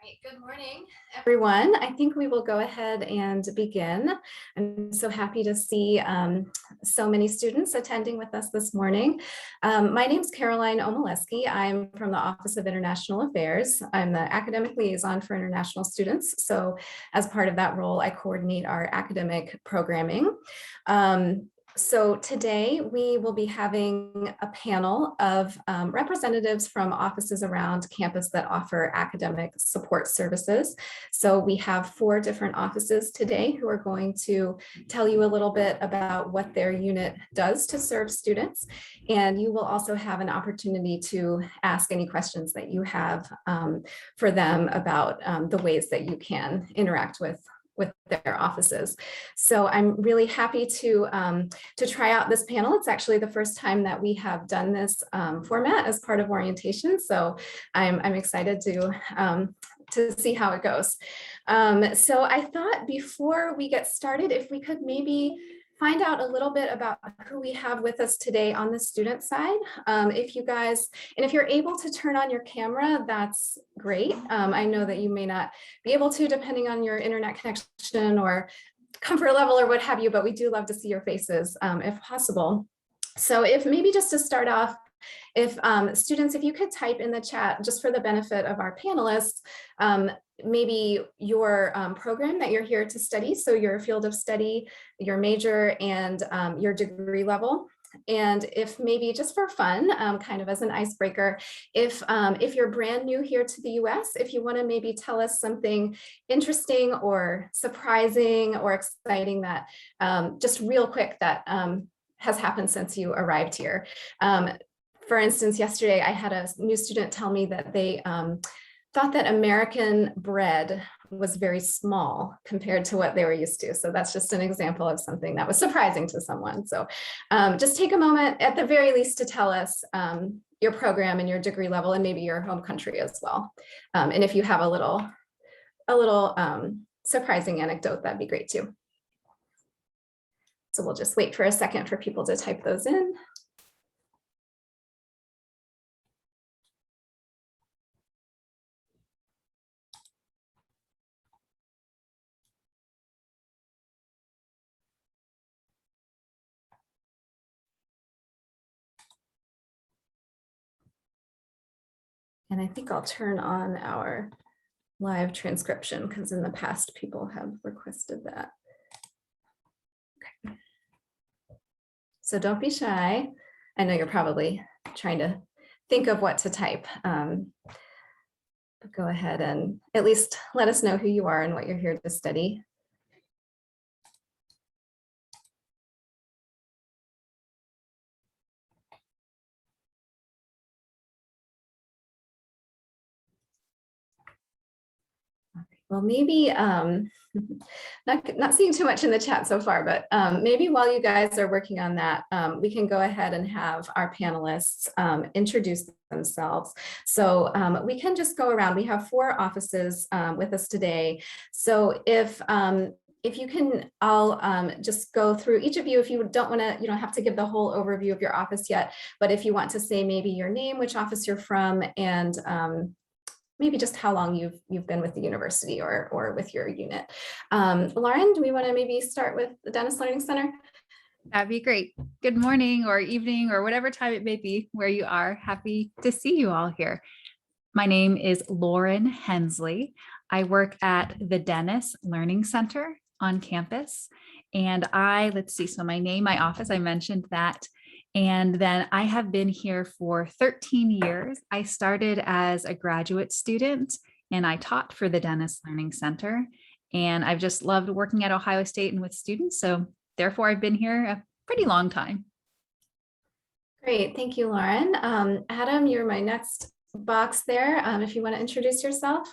Right. Good morning, everyone. I think we will go ahead and begin. I'm so happy to see so many students attending with us this morning. My name is Caroline Omaleski. I'm from the Office of International Affairs. I'm the academic liaison for international students. So as part of that role, I coordinate our academic programming. So today we will be having a panel of representatives from offices around campus that offer academic support services. So we have 4 different offices today who are going to tell you a little bit about what their unit does to serve students. And you will also have an opportunity to ask any questions that you have for them about the ways that you can interact with their offices. So I'm really happy to try out this panel. It's actually the first time that we have done this format as part of orientation. So I'm excited to see how it goes. So I thought before we get started, if we could maybe find out a little bit about who we have with us today on the student side. If you guys, and if you're able to turn on your camera, that's great. I know that you may not be able to, depending on your internet connection or comfort level or what have you, but we do love to see your faces if possible. So if maybe just to start off, if students, if you could type in the chat just for the benefit of our panelists, maybe your program that you're here to study, so your field of study, your major, and your degree level. And if maybe just for fun, kind of as an icebreaker, if you're brand new here to the US, if you want to maybe tell us something interesting or surprising or exciting that just real quick that has happened since you arrived here. For instance, yesterday I had a new student tell me that they thought that American bread was very small compared to what they were used to. So that's just an example of something that was surprising to someone. So just take a moment at the very least to tell us your program and your degree level and maybe your home country as well. And if you have a little surprising anecdote, that'd be great too. So we'll just wait for a second for people to type those in. And I think I'll turn on our live transcription because in the past people have requested that. Okay. So don't be shy. I know you're probably trying to think of what to type. But go ahead and at least let us know who you are and what you're here to study. Well, maybe not seeing too much in the chat so far, but maybe while you guys are working on that, we can go ahead and have our panelists introduce themselves. So we can just go around. We have 4 offices with us today. So if you can, I'll just go through each of you. If you don't want to, you don't have to give the whole overview of your office yet, but if you want to say maybe your name, which office you're from, and maybe just how long you've been with the university or with your unit. Lauren, do we want to maybe start with the Dennis Learning Center? That'd be great. Good morning or evening or whatever time it may be where you are. Happy to see you all here. My name is Lauren Hensley. I work at the Dennis Learning Center on campus. And let's see, so my name, my office, I mentioned that. And then I have been here for 13 years. I started as a graduate student and I taught for the Dennis Learning Center. And I've just loved working at Ohio State and with students. So therefore, I've been here a pretty long time. Great, thank you, Lauren. Adam, you're my next box there. If you want to introduce yourself.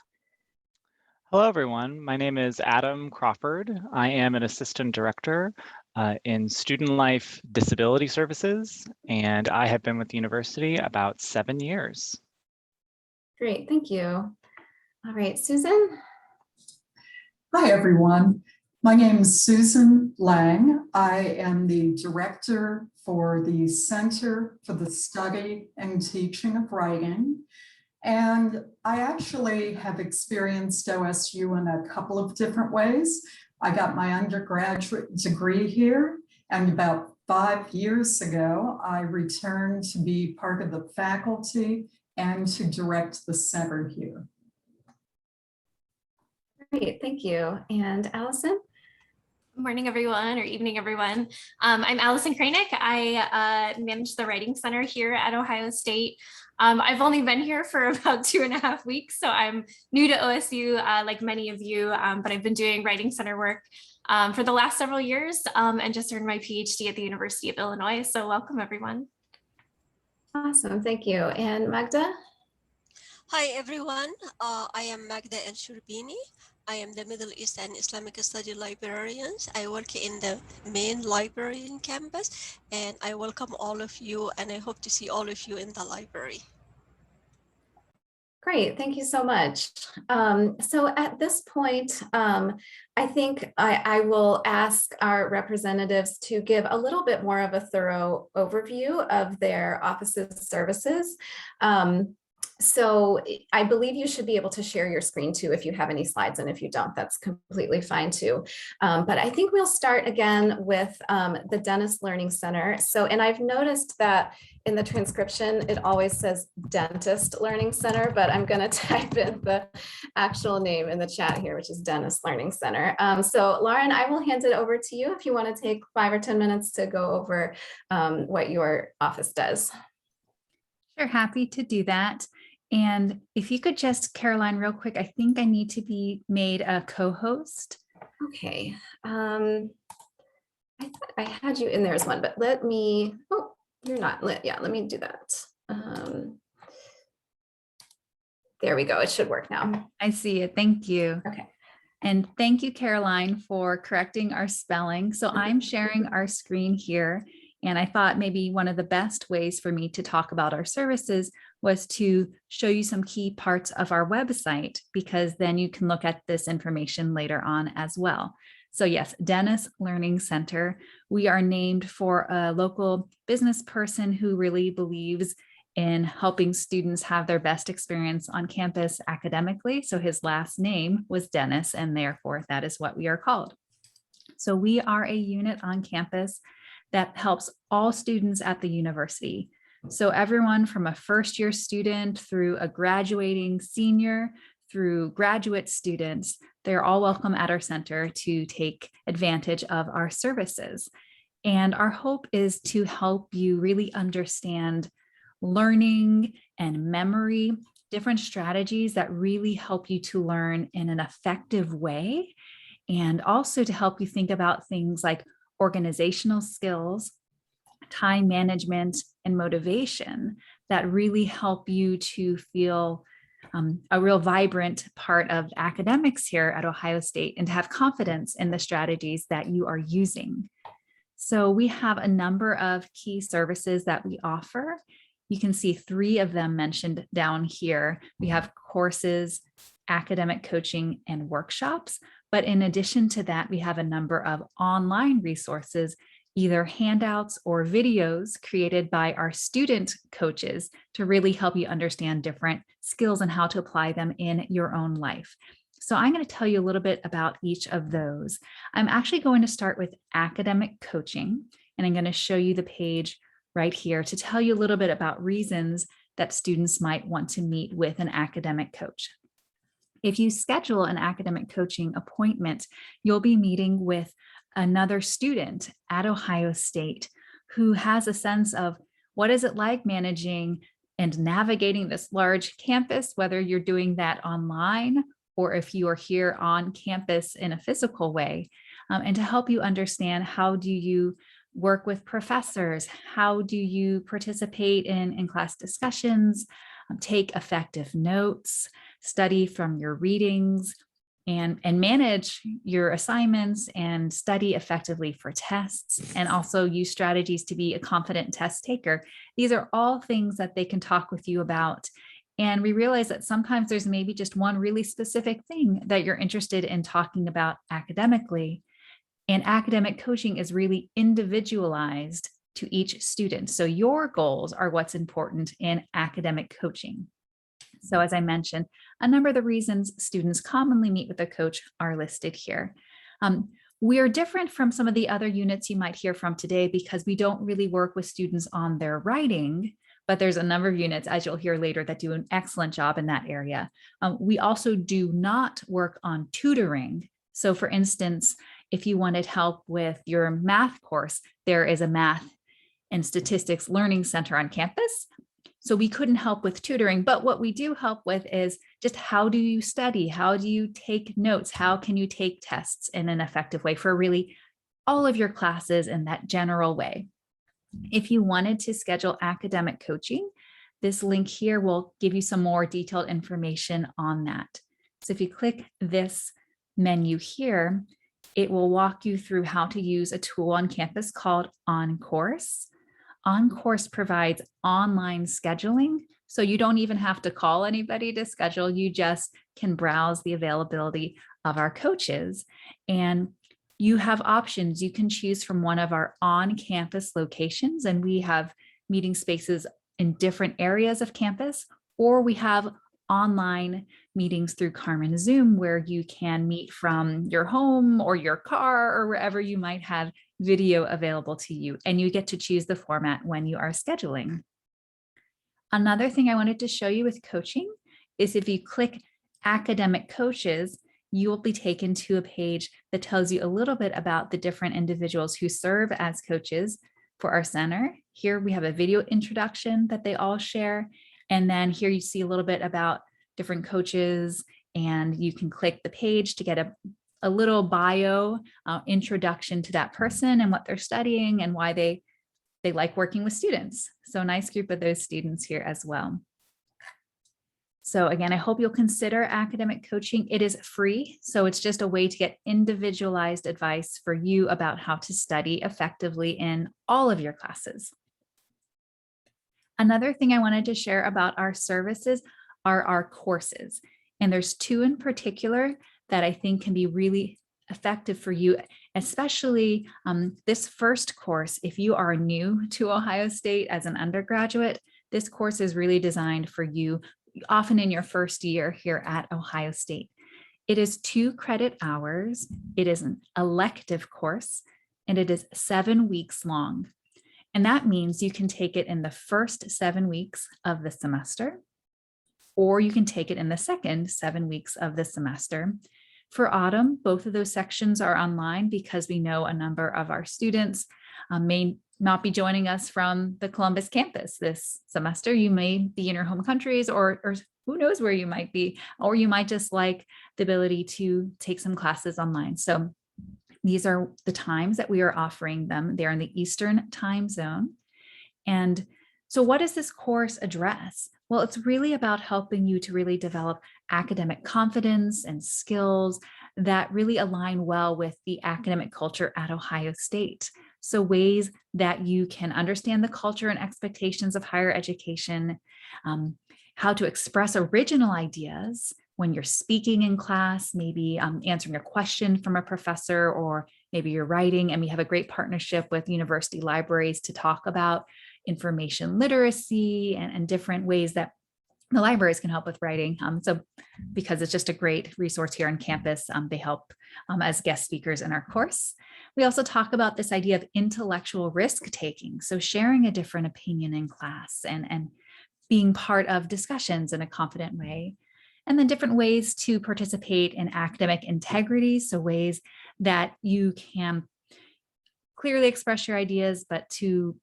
Hello, everyone. My name is Adam Crawford. I am an assistant director in Student Life Disability Services, and I have been with the university about 7 years. Great, thank you. All right, Susan. Hi, everyone. My name is Susan Lang. I am the director for the Center for the Study and Teaching of Writing, And I actually have experienced OSU in a couple of different ways. I got my undergraduate degree here, and about 5 years ago, I returned to be part of the faculty and to direct the center here. Great, thank you. And Allison? Morning, everyone, or evening, everyone. I'm Allison Kranick. I manage the Writing Center here at Ohio State. I've only been here for about 2.5 weeks, so I'm new to OSU, like many of you, but I've been doing Writing Center work for the last several years and just earned my PhD at the University of Illinois. So welcome, everyone. Awesome, thank you. And Magda? Hi everyone, I am Magda El Shurbini. I am the Middle East and Islamic Study librarian. I work in the main library in campus, and I welcome all of you, and I hope to see all of you in the library. Great, thank you so much. So at this point, I think I will ask our representatives to give a little bit more of a thorough overview of their office's services. So I believe you should be able to share your screen too if you have any slides, and if you don't, that's completely fine too. But I think we'll start again with the Dentist Learning Center. So, and I've noticed that in the transcription, it always says Dentist Learning Center, but I'm going to type in the actual name in the chat here, which is Dentist Learning Center. So Lauren, I will hand it over to you if you want to take 5 or 10 minutes to go over what your office does. Sure, happy to do that. And if you could just, Caroline, real quick, I think I need to be made a co-host. Okay. I thought I had you in there as one, but let me, oh, you're not, yeah, let me do that. There we go. It should work now. I see it. Thank you. Okay. And thank you, Caroline, for correcting our spelling. So I'm sharing our screen here. And I thought maybe one of the best ways for me to talk about our services was to show you some key parts of our website, because then you can look at this information later on as well. So yes, Dentist Learning Center. We are named for a local business person who really believes in helping students have their best experience on campus academically. So his last name was Dennis, and therefore that is what we are called. So we are a unit on campus that helps all students at the university. So everyone from a first-year student through a graduating senior, through graduate students, they're all welcome at our center to take advantage of our services. And our hope is to help you really understand learning and memory, different strategies that really help you to learn in an effective way, and also to help you think about things like organizational skills, time management, and motivation that really help you to feel a real vibrant part of academics here at Ohio State and to have confidence in the strategies that you are using. So we have a number of key services that we offer. You can see 3 of them mentioned down here. We have courses, academic coaching, and workshops. But in addition to that, we have a number of online resources, either handouts or videos created by our student coaches to really help you understand different skills and how to apply them in your own life. So I'm going to tell you a little bit about each of those. I'm actually going to start with academic coaching, and I'm going to show you the page right here to tell you a little bit about reasons that students might want to meet with an academic coach. If you schedule an academic coaching appointment, you'll be meeting with another student at Ohio State who has a sense of what is it like managing and navigating this large campus, whether you're doing that online or if you are here on campus in a physical way, and to help you understand how do you work with professors, how do you participate in class discussions, take effective notes, study from your readings, and manage your assignments and study effectively for tests, and also use strategies to be a confident test taker. These are all things that they can talk with you about. And we realize that sometimes there's maybe just one really specific thing that you're interested in talking about academically. And academic coaching is really individualized to each student. So your goals are what's important in academic coaching. So as I mentioned, a number of the reasons students commonly meet with a coach are listed here. We are different from some of the other units you might hear from today because we don't really work with students on their writing, but there's a number of units, as you'll hear later, that do an excellent job in that area. We also do not work on tutoring. So for instance, if you wanted help with your math course, there is a math and statistics learning center on campus. So we couldn't help with tutoring, but what we do help with is just how do you study? How do you take notes? How can you take tests in an effective way for really all of your classes in that general way? If you wanted to schedule academic coaching, this link here will give you some more detailed information on that. So if you click this menu here, it will walk you through how to use a tool on campus called OnCourse. OnCourse provides online scheduling, so you don't even have to call anybody to schedule. You just can browse the availability of our coaches, and you have options. You can choose from one of our on-campus locations, and we have meeting spaces in different areas of campus, or we have online meetings through Carmen Zoom, where you can meet from your home or your car or wherever you might have video available to you, and you get to choose the format when you are scheduling. Another thing I wanted to show you with coaching is if you click academic coaches, you will be taken to a page that tells you a little bit about the different individuals who serve as coaches for our center. Here we have a video introduction that they all share. And then here you see a little bit about different coaches, and you can click the page to get a little bio introduction to that person and what they're studying and why they like working with students. So a nice group of those students here as well. So again, I hope you'll consider academic coaching. It is free, so it's just a way to get individualized advice for you about how to study effectively in all of your classes. Another thing I wanted to share about our services are our courses. And there's two in particular that I think can be really effective for you, especially this first course. If you are new to Ohio State as an undergraduate, this course is really designed for you, often in your first year here at Ohio State. It is 2 credit hours. It is an elective course, and it is 7 weeks long. And that means you can take it in the first 7 weeks of the semester, or you can take it in the second 7 weeks of the semester. For autumn, both of those sections are online because we know a number of our students may not be joining us from the Columbus campus this semester. You may be in your home countries, or who knows where you might be, or you might just like the ability to take some classes online. So these are the times that we are offering them. They're in the Eastern time zone. And so what does this course address? Well, it's really about helping you to really develop academic confidence and skills that really align well with the academic culture at Ohio State. So ways that you can understand the culture and expectations of higher education, how to express original ideas when you're speaking in class, maybe answering a question from a professor, or maybe you're writing. And we have a great partnership with university libraries to talk about information literacy and different ways that the libraries can help with writing. So because it's just a great resource here on campus, they help as guest speakers in our course. We also talk about this idea of intellectual risk taking. So sharing a different opinion in class and being part of discussions in a confident way. And then different ways to participate in academic integrity. So ways that you can clearly express your ideas, but to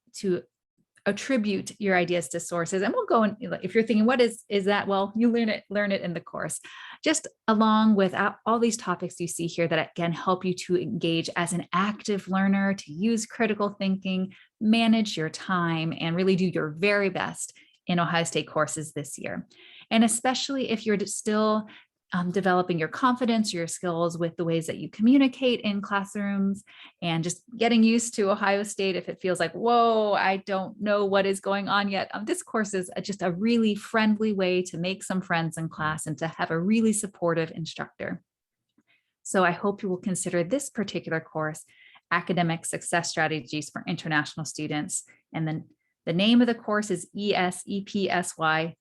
attribute your ideas to sources. And we'll go in, if you're thinking, what is that? Well, you learn it in the course, just along with all these topics you see here that can help you to engage as an active learner, to use critical thinking, manage your time, and really do your very best in Ohio State courses this year. And especially if you're still developing your confidence, your skills with the ways that you communicate in classrooms, and just getting used to Ohio State. If it feels like, whoa, I don't know what is going on yet, this course is just a really friendly way to make some friends in class and to have a really supportive instructor. So I hope you will consider this particular course, Academic Success Strategies for International Students. And then the name of the course is ESEPSY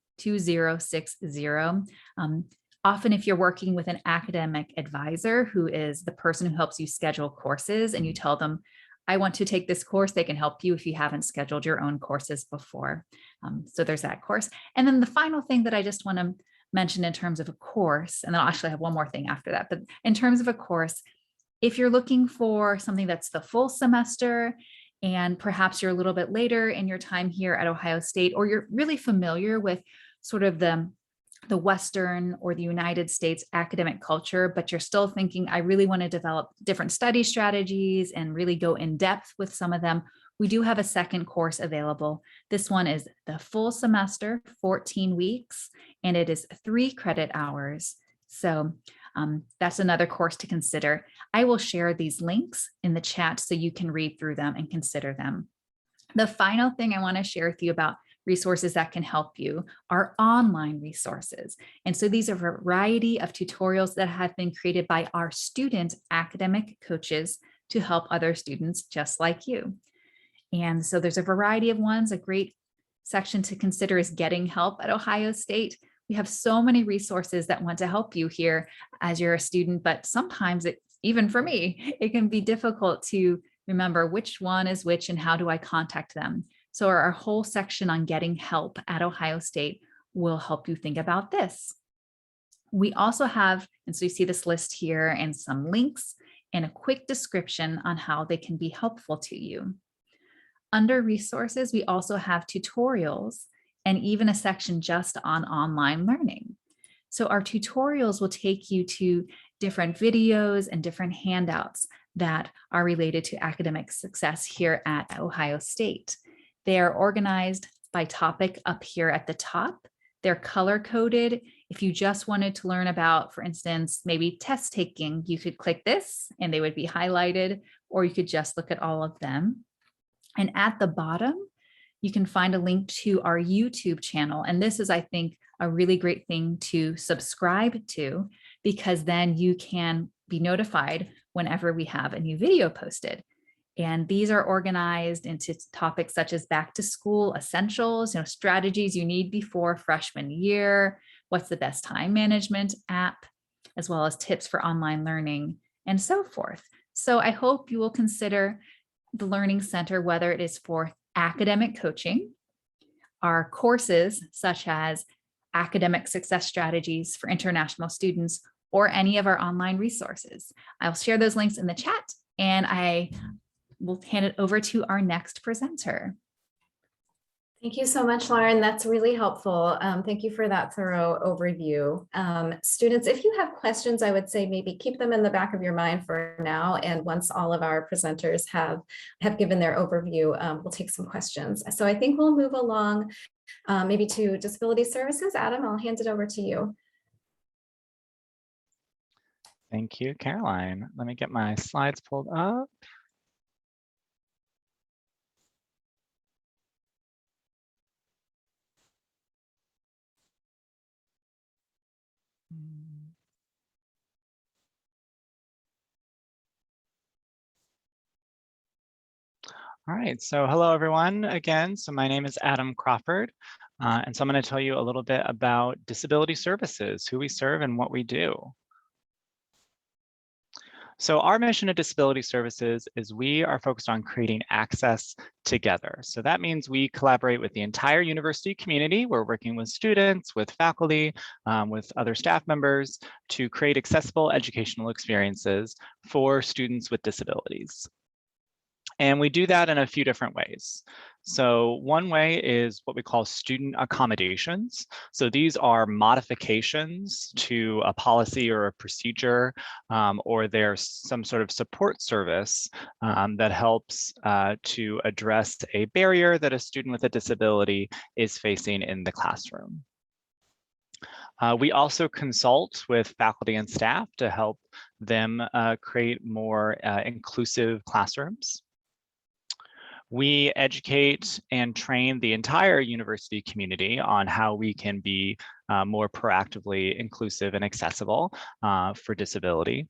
Often if you're working with an academic advisor who is the person who helps you schedule courses and you tell them, I want to take this course, they can help you if you haven't scheduled your own courses before. So there's that course. And then the final thing that I just want to mention in terms of a course, and then I'll actually have one more thing after that, but in terms of a course, if you're looking for something that's the full semester, and perhaps you're a little bit later in your time here at Ohio State, or you're really familiar with sort of the Western or the United States academic culture, but you're still thinking, I really want to develop different study strategies and really go in depth with some of them, we do have a second course available. This one is the full semester, 14 weeks, and it is 3 credit hours. So that's another course to consider. I will share these links in the chat so you can read through them and consider them. The final thing I want to share with you about resources that can help you are online resources. And so these are a variety of tutorials that have been created by our student academic coaches to help other students just like you. And so there's a variety of ones. A great section to consider is Getting Help at Ohio State. We have so many resources that want to help you here as you're a student, but sometimes even for me, it can be difficult to remember which one is which and how do I contact them. So our whole section on Getting Help at Ohio State will help you think about this. We also have, and so you see this list here and some links and a quick description on how they can be helpful to you. Under resources, we also have tutorials and even a section just on online learning. So our tutorials will take you to different videos and different handouts that are related to academic success here at Ohio State. They are organized by topic up here at the top. They're color coded. If you just wanted to learn about, for instance, maybe test taking, you could click this and they would be highlighted, or you could just look at all of them. And at the bottom, you can find a link to our YouTube channel. And this is, I think, a really great thing to subscribe to, because then you can be notified whenever we have a new video posted. And these are organized into topics such as back to school essentials, strategies you need before freshman year, what's the best time management app, as well as tips for online learning and so forth. So I hope you will consider the Learning Center, whether it is for academic coaching, our courses such as academic success strategies for international students, or any of our online resources. I'll share those links in the chat, and I will hand it over to our next presenter. Thank you so much, Lauren. That's really helpful. Thank you for that thorough overview. Students, if you have questions, I would say maybe keep them in the back of your mind for now. And once all of our presenters have given their overview, we'll take some questions. So I think we'll move along maybe to disability services. Adam, I'll hand it over to you. Thank you, Caroline. Let me get my slides pulled up. All right, so hello everyone again. So my name is Adam Crawford, and so I'm going to tell you a little bit about disability services, who we serve and what we do. So our mission at Disability Services is we are focused on creating access together. So that means we collaborate with the entire university community. We're working with students, with faculty, with other staff members to create accessible educational experiences for students with disabilities. And we do that in a few different ways. So one way is what we call student accommodations. So these are modifications to a policy or a procedure, or there's some sort of support service that helps to address a barrier that a student with a disability is facing in the classroom. We also consult with faculty and staff to help them create more inclusive classrooms. We educate and train the entire university community on how we can be more proactively inclusive and accessible for disability.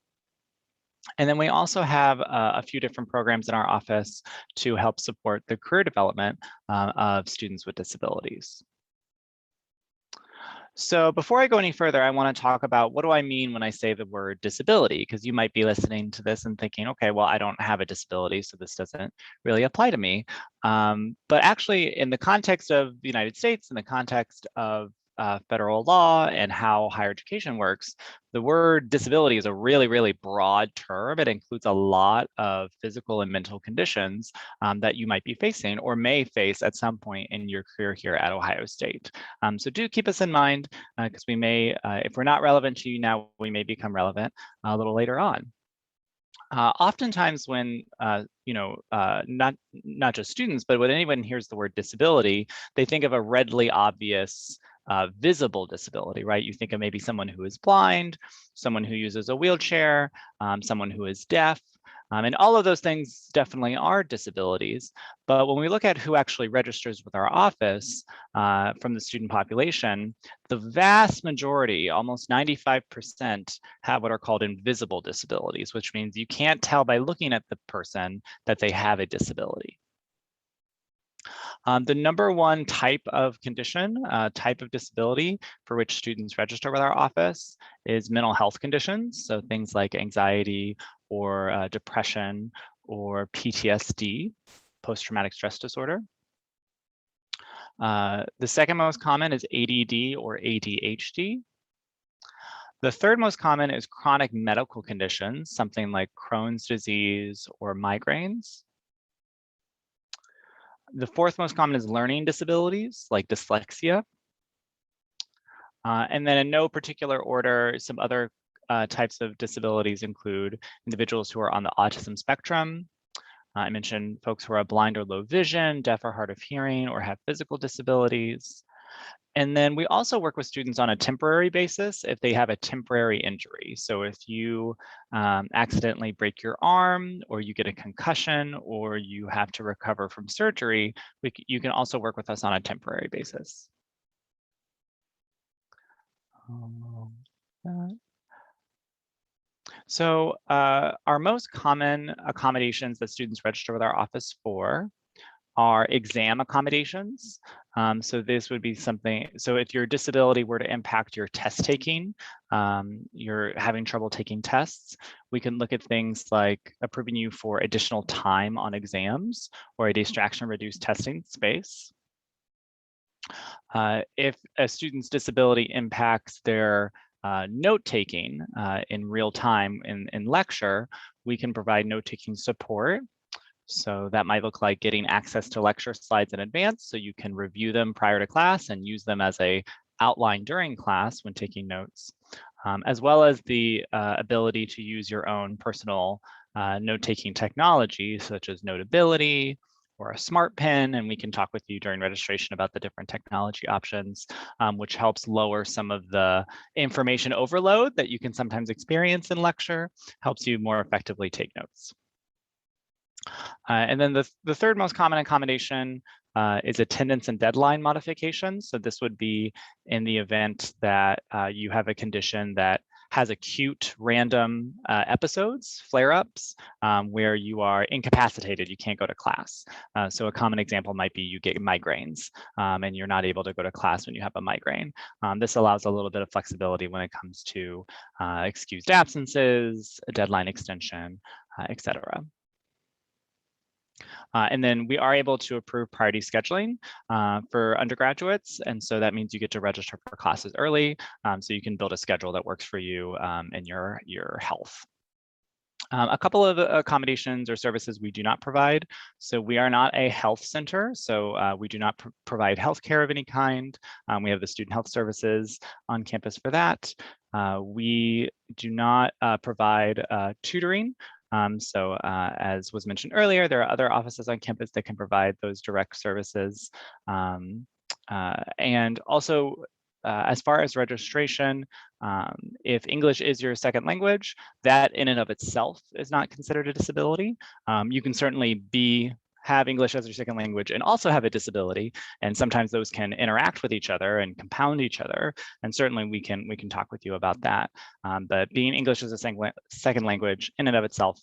And then we also have a few different programs in our office to help support the career development of students with disabilities. So before I go any further, I want to talk about what do I mean when I say the word disability, because you might be listening to this and thinking, okay, well, I don't have a disability, so this doesn't really apply to me. But actually, in the context of the United States, in the context of federal law and how higher education works, the word disability is a really, really broad term. It includes a lot of physical and mental conditions that you might be facing or may face at some point in your career here at Ohio State. So do keep us in mind because we may, if we're not relevant to you now, we may become relevant a little later on. Oftentimes when, not just students, but when anyone hears the word disability, they think of a readily obvious visible disability, right? You think of maybe someone who is blind, someone who uses a wheelchair, someone who is deaf, and all of those things definitely are disabilities. But when we look at who actually registers with our office from the student population, the vast majority, almost 95%, have what are called invisible disabilities, which means you can't tell by looking at the person that they have a disability. The number one type of condition, type of disability for which students register with our office is mental health conditions. So things like anxiety or depression or PTSD, post-traumatic stress disorder. The second most common is ADD or ADHD. The third most common is chronic medical conditions, something like Crohn's disease or migraines. The fourth most common is learning disabilities like dyslexia. And then in no particular order, some other types of disabilities include individuals who are on the autism spectrum. I mentioned folks who are blind or low vision, deaf or hard of hearing, or have physical disabilities. And then we also work with students on a temporary basis if they have a temporary injury. So if you accidentally break your arm or you get a concussion or you have to recover from surgery, you can also work with us on a temporary basis. So our most common accommodations that students register with our office for are exam accommodations. So this would be something, so if your disability were to impact your test taking, you're having trouble taking tests, we can look at things like approving you for additional time on exams or a distraction reduced testing space. If a student's disability impacts their note-taking in real time in lecture, we can provide note-taking support. So that might look like getting access to lecture slides in advance so you can review them prior to class and use them as an outline during class when taking notes, as well as the ability to use your own personal note-taking technology such as Notability or a smart pen, and we can talk with you during registration about the different technology options, which helps lower some of the information overload that you can sometimes experience in lecture, helps you more effectively take notes. And then the third most common accommodation is attendance and deadline modifications. So this would be in the event that you have a condition that has acute random episodes, flare-ups, where you are incapacitated, you can't go to class. So a common example might be you get migraines and you're not able to go to class when you have a migraine. This allows a little bit of flexibility when it comes to excused absences, deadline extension, et cetera. And then we are able to approve priority scheduling for undergraduates. And so that means you get to register for classes early so you can build a schedule that works for you and your health. A couple of accommodations or services we do not provide. So we are not a health center. So we do not provide healthcare of any kind. We have the student health services on campus for that. We do not provide tutoring. As was mentioned earlier, there are other offices on campus that can provide those direct services. And also, as far as registration, if English is your second language, that in and of itself is not considered a disability. You can certainly have English as your second language and also have a disability, and sometimes those can interact with each other and compound each other. And certainly we can talk with you about that. But being English as a second language in and of itself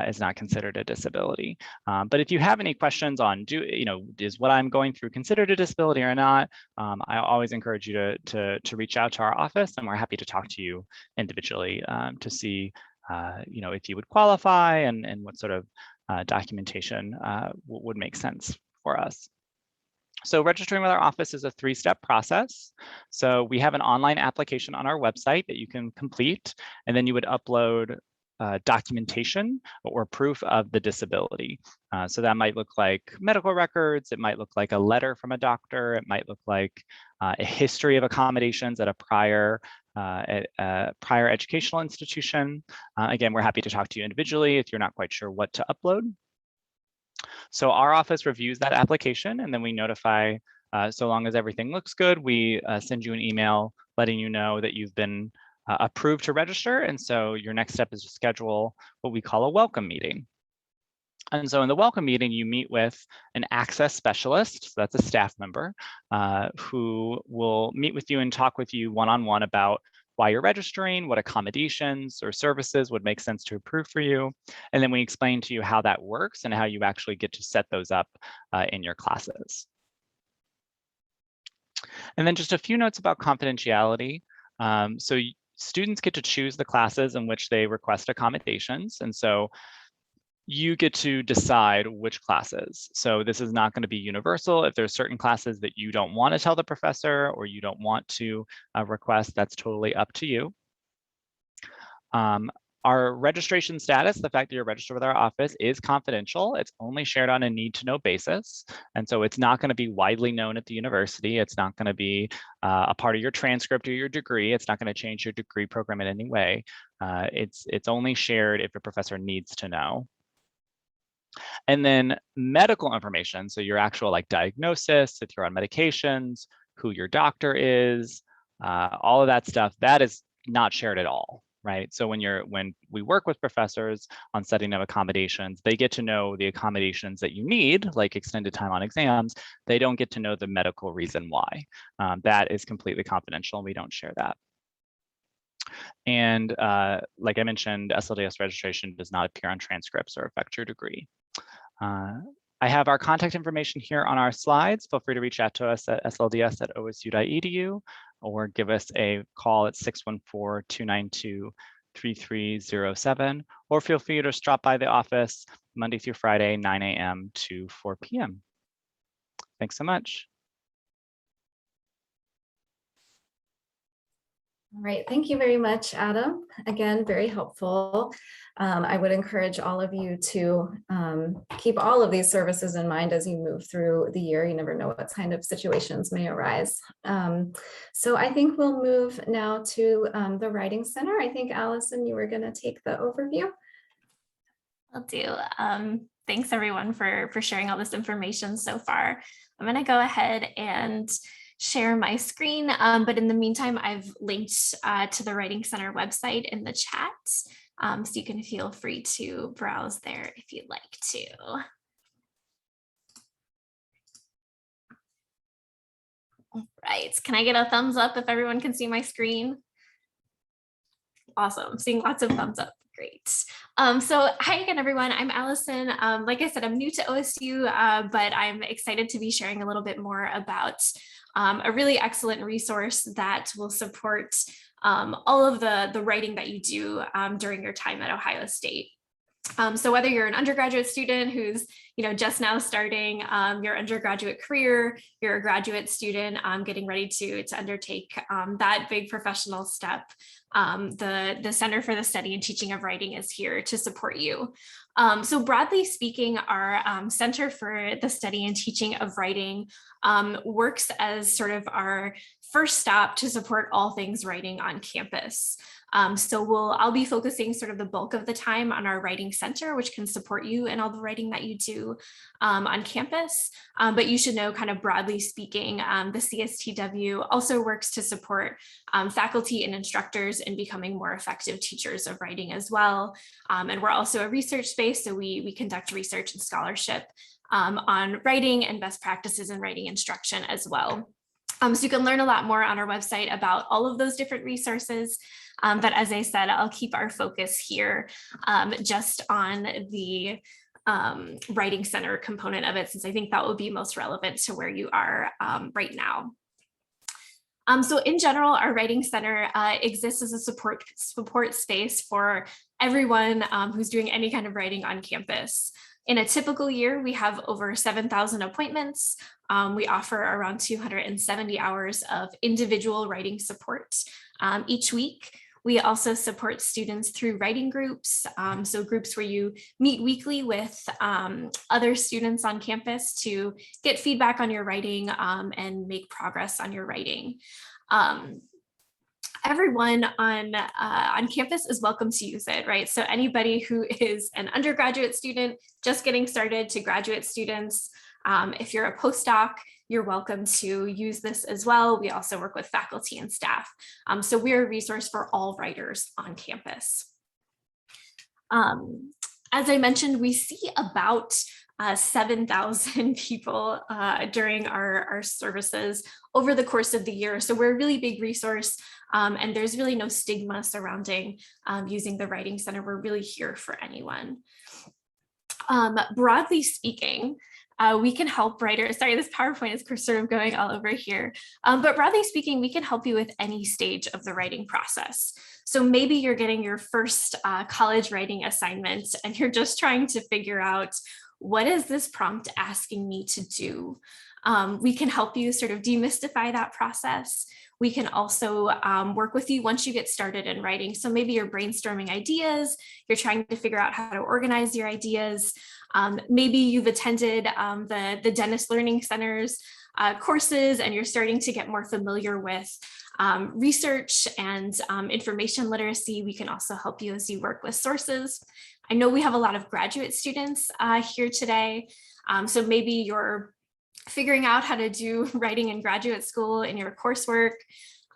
is not considered a disability. But if you have any questions on, is what I'm going through considered a disability or not, I always encourage you to reach out to our office, and we're happy to talk to you individually to see, if you would qualify and what sort of documentation would make sense for us. So registering with our office is a 3-step process. So we have an online application on our website that you can complete, and then you would upload documentation or proof of the disability. So that might look like medical records, it might look like a letter from a doctor, it might look like a history of accommodations at a prior educational institution. Again, we're happy to talk to you individually if you're not quite sure what to upload. So our office reviews that application, and then we notify, so long as everything looks good, we send you an email letting you know that you've been approved to register. And so your next step is to schedule what we call a welcome meeting. And so in the welcome meeting, you meet with an access specialist, so that's a staff member, who will meet with you and talk with you one-on-one about why you're registering, what accommodations or services would make sense to approve for you. And then we explain to you how that works and how you actually get to set those up in your classes. And then just a few notes about confidentiality. So students get to choose the classes in which they request accommodations. And so you get to decide which classes. So this is not going to be universal. If there's certain classes that you don't want to tell the professor or you don't want to request, that's totally up to you. Our registration status, the fact that you're registered with our office, is confidential. It's only shared on a need-to-know basis. And so it's not going to be widely known at the university. It's not going to be a part of your transcript or your degree. It's not going to change your degree program in any way. It's only shared if a professor needs to know. And then medical information, so your actual diagnosis, if you're on medications, who your doctor is, all of that stuff, that is not shared at all, right? So when we work with professors on setting up accommodations, they get to know the accommodations that you need, like extended time on exams. They don't get to know the medical reason why. That is completely confidential, and we don't share that. And like I mentioned, SLDS registration does not appear on transcripts or affect your degree. I have our contact information here on our slides. Feel free to reach out to us at slds@osu.edu or give us a call at 614-292-3307, or feel free to stop by the office Monday through Friday, 9 a.m. to 4 p.m. Thanks so much. All right, thank you very much, Adam. Again, very helpful. I would encourage all of you to keep all of these services in mind as you move through the year. You never know what kind of situations may arise. So I think we'll move now to the Writing Center. I think, Allison, you were going to take the overview. Will do. Thanks everyone for sharing all this information so far. I'm going to go ahead and share my screen, but in the meantime, I've linked to the Writing Center website in the chat, so you can feel free to browse there if you'd like to. All right, can I get a thumbs up if everyone can see my screen? Awesome, seeing lots of thumbs up. Great. So hi again, everyone. I'm Allison. Like I said, I'm new to OSU, but I'm excited to be sharing a little bit more about a really excellent resource that will support all of the writing that you do during your time at Ohio State. So whether you're an undergraduate student who's just now starting your undergraduate career, you're a graduate student getting ready to undertake that big professional step, the Center for the Study and Teaching of Writing is here to support you. So broadly speaking, our Center for the Study and Teaching of Writing works as sort of our first stop to support all things writing on campus. So I'll be focusing sort of the bulk of the time on our writing center, which can support you in all the writing that you do on campus. But you should know, kind of broadly speaking, the CSTW also works to support faculty and instructors in becoming more effective teachers of writing as well. And we're also a research space, so we conduct research and scholarship on writing and best practices in writing instruction as well. So you can learn a lot more on our website about all of those different resources. But as I said, I'll keep our focus here just on the writing center component of it, since I think that will be most relevant to where you are right now. So in general, our writing center exists as a support space for everyone who's doing any kind of writing on campus. In a typical year, we have over 7,000 appointments. We offer around 270 hours of individual writing support each week. We also support students through writing groups, so groups where you meet weekly with other students on campus to get feedback on your writing and make progress on your writing. Everyone on campus is welcome to use it, right? So anybody who is an undergraduate student just getting started to graduate students, if you're a postdoc, you're welcome to use this as well. We also work with faculty and staff. So we're a resource for all writers on campus. As I mentioned, we see about 7,000 people during our services over the course of the year. So we're a really big resource, and there's really no stigma surrounding using the Writing Center. We're really here for anyone. Broadly speaking, we can help writers. Sorry, this PowerPoint is sort of going all over here. But broadly speaking, we can help you with any stage of the writing process. So maybe you're getting your first college writing assignment and you're just trying to figure out, what is this prompt asking me to do? We can help you sort of demystify that process. We can also work with you once you get started in writing. So maybe you're brainstorming ideas, you're trying to figure out how to organize your ideas. Maybe you've attended the Dentist Learning Center's courses and you're starting to get more familiar with research and information literacy. We can also help you as you work with sources. I know we have a lot of graduate students here today. So maybe you're figuring out how to do writing in graduate school in your coursework.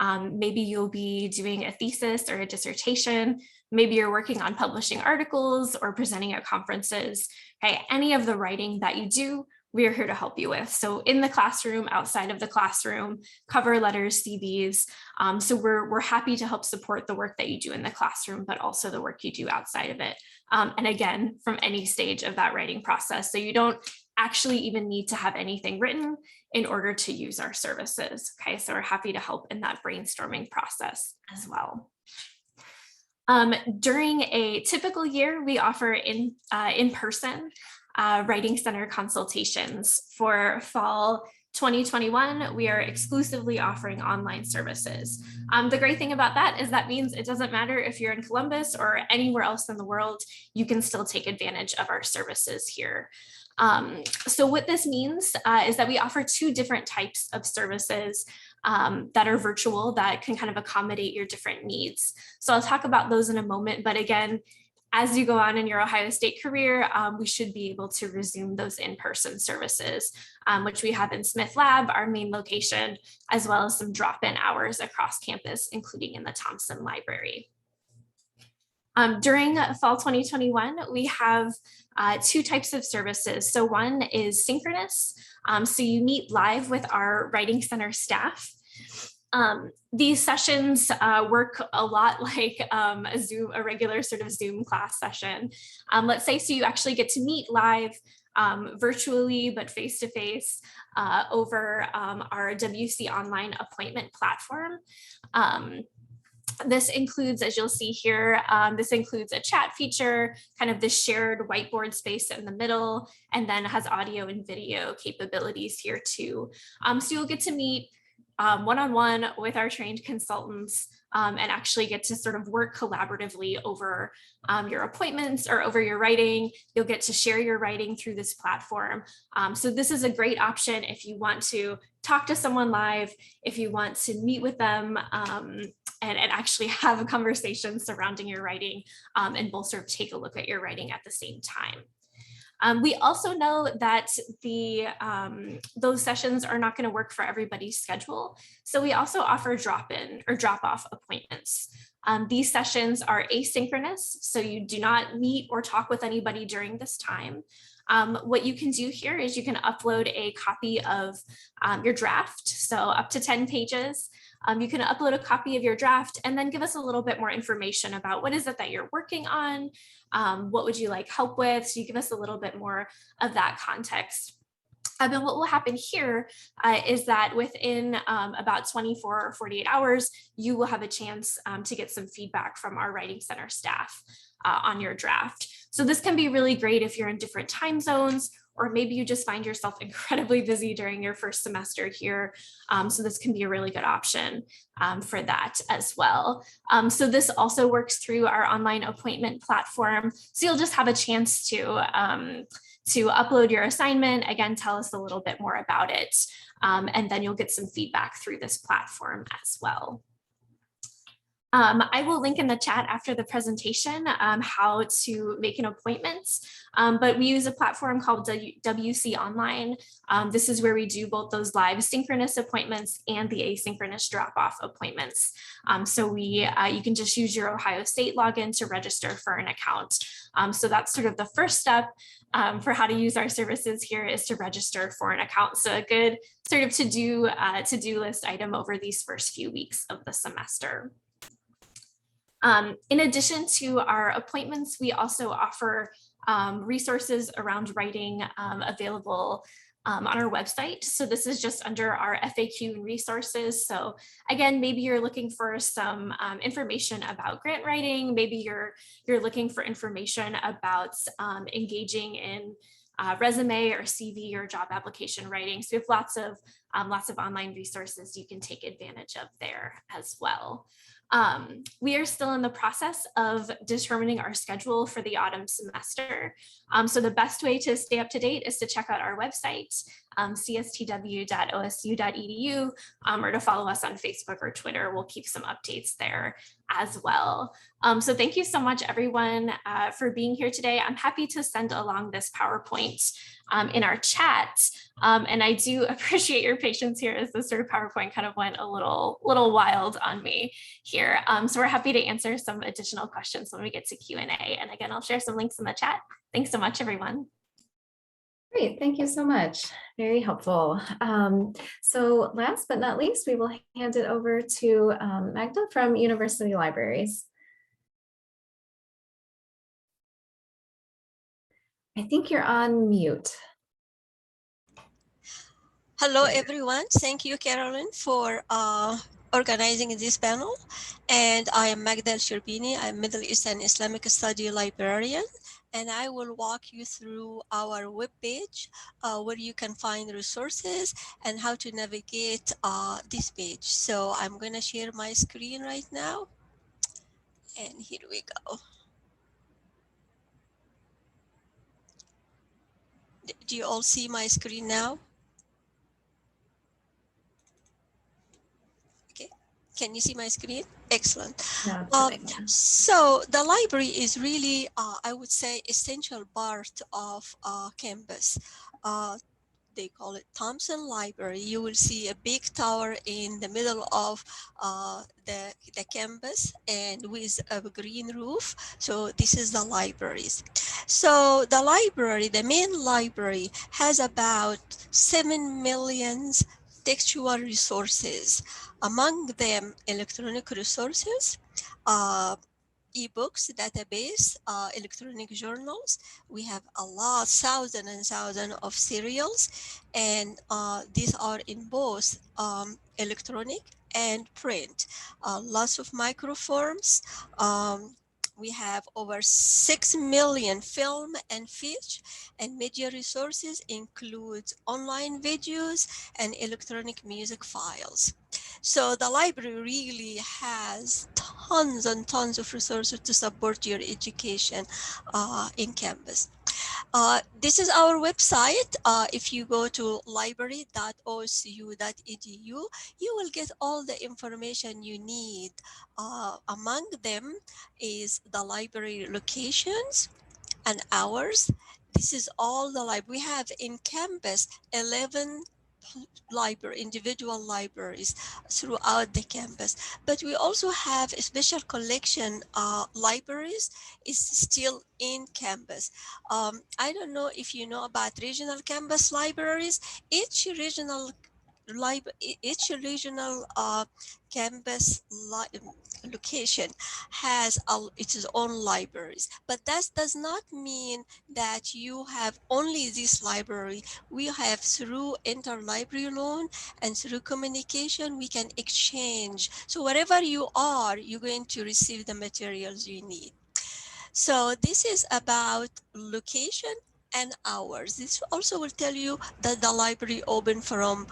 Maybe you'll be doing a thesis or a dissertation. Maybe you're working on publishing articles or presenting at conferences. Okay, any of the writing that you do, we are here to help you with. So in the classroom, outside of the classroom, cover letters, CVs. So we're happy to help support the work that you do in the classroom, but also the work you do outside of it. And again, from any stage of that writing process. So you don't actually even need to have anything written in order to use our services. Okay, so we're happy to help in that brainstorming process as well. During a typical year, we offer in-person Writing Center consultations. For fall 2021, we are exclusively offering online services. The great thing about that is that means it doesn't matter if you're in Columbus or anywhere else in the world, you can still take advantage of our services here. So what this means is that we offer two different types of services that are virtual that can kind of accommodate your different needs. So I'll talk about those in a moment, but again, as you go on in your Ohio State career, we should be able to resume those in-person services, which we have in Smith Lab, our main location, as well as some drop-in hours across campus, including in the Thompson Library. During fall 2021, we have two types of services. So one is synchronous. So you meet live with our Writing Center staff. These sessions work a lot like a regular sort of Zoom class session. Let's say, so you actually get to meet live virtually, but face-to-face over our WC Online appointment platform. This includes, as you'll see here, this includes a chat feature, kind of this shared whiteboard space in the middle, and then has audio and video capabilities here too. So you'll get to meet one-on-one with our trained consultants and actually get to sort of work collaboratively over your appointments or over your writing. You'll get to share your writing through this platform. So this is a great option if you want to talk to someone live, if you want to meet with them and actually have a conversation surrounding your writing, and both sort of take a look at your writing at the same time. We also know that those sessions are not going to work for everybody's schedule. So we also offer drop-in or drop-off appointments. These sessions are asynchronous, so you do not meet or talk with anybody during this time. What you can do here is you can upload a copy of your draft, so up to 10 pages. You can upload a copy of your draft and then give us a little bit more information about what is it that you're working on, what would you like help with, so you give us a little bit more of that context. And what will happen here is that within about 24 or 48 hours, you will have a chance to get some feedback from our Writing Center staff on your draft. So this can be really great if you're in different time zones, or maybe you just find yourself incredibly busy during your first semester here. So this can be a really good option for that as well. So this also works through our online appointment platform. So you'll just have a chance to upload your assignment, again, tell us a little bit more about it, and then you'll get some feedback through this platform as well. I will link in the chat after the presentation how to make an appointment, but we use a platform called WC Online. This is where we do both those live synchronous appointments and the asynchronous drop-off appointments. So you can just use your Ohio State login to register for an account. So that's sort of the first step for how to use our services here, is to register for an account. So a good sort of to-do list item over these first few weeks of the semester. In addition to our appointments, we also offer resources around writing available on our website. So this is just under our FAQ and resources. So again, maybe you're looking for some information about grant writing. Maybe you're looking for information about engaging in resume or CV or job application writing. So we have lots of online resources you can take advantage of there as well. We are still in the process of determining our schedule for the autumn semester. So the best way to stay up to date is to check out our website, cstw.osu.edu, or to follow us on Facebook or Twitter. We'll keep some updates there as well. So thank you so much, everyone, for being here today. I'm happy to send along this PowerPoint in our chat. And I do appreciate your patience here, as this sort of PowerPoint kind of went a little wild on me here. So we're happy to answer some additional questions when we get to Q&A. And again, I'll share some links in the chat. Thanks so much, everyone. Great, thank you so much. Very helpful. So last but not least, we will hand it over to Magda from University Libraries. I think you're on mute. Hello, everyone. Thank you, Carolyn, for organizing this panel. And I am Magda Sherbini. I'm Middle East and Islamic Study librarian. And I will walk you through our webpage where you can find resources and how to navigate this page. So I'm going to share my screen right now. And here we go. Do you all see my screen now? Okay, can you see my screen? Excellent. Yeah, so the library is really, I would say, essential part of campus. They call it Thompson Library. You will see a big tower in the middle of the campus and with a green roof. So this is the libraries. So the library, the main library, has about 7 million textual resources. Among them, electronic resources, ebooks, database, electronic journals. We have a lot, thousands and thousands of serials, and these are in both electronic and print. Lots of microforms. We have over 6 million film and fish, and media resources include online videos and electronic music files. So the library really has tons and tons of resources to support your education in campus. This is our website. If you go to library.osu.edu, you will get all the information you need. Among them is the library locations and hours. This is all the library. We have in campus 11 individual libraries throughout the campus, but we also have a special collection libraries is still in campus. I don't know if you know about regional campus libraries. Each regional campus location has its own libraries, but that does not mean that you have only this library. We have through interlibrary loan and through communication, we can exchange. So wherever you are, you're going to receive the materials you need. So this is about location and hours. This also will tell you that the library open from,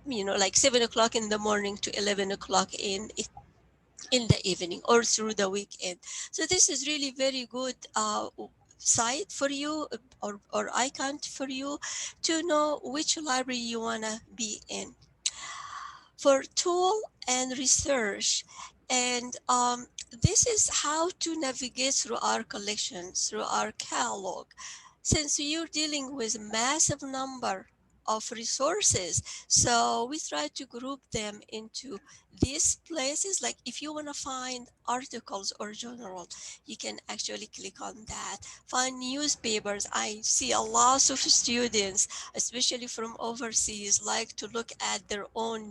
like 7 o'clock in the morning to 11 o'clock in the evening or through the weekend. So this is really very good site for you or icon for you to know which library you want to be in. For tool and research, and this is how to navigate through our collections, through our catalog. Since you're dealing with massive number of resources, so we try to group them into these places. Like if you want to find articles or journals, you can actually click on that. Find newspapers. I see a lot of students, especially from overseas, like to look at their own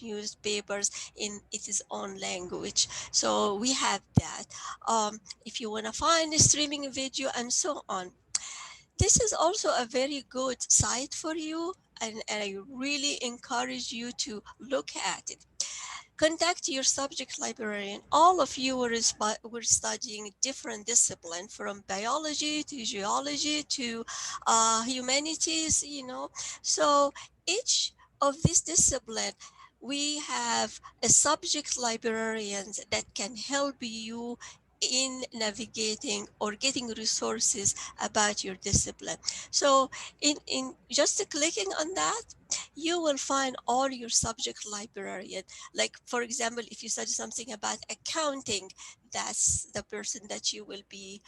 newspapers in its own language. So we have that. If you want to find a streaming video and so on. This is also a very good site for you, and I really encourage you to look at it. Contact your subject librarian. All of you were studying different disciplines, from biology to geology to humanities, So each of these disciplines, we have a subject librarians that can help you in navigating or getting resources about your discipline. So in just clicking on that, you will find all your subject librarian. Like, for example, if you study something about accounting, that's the person that you will be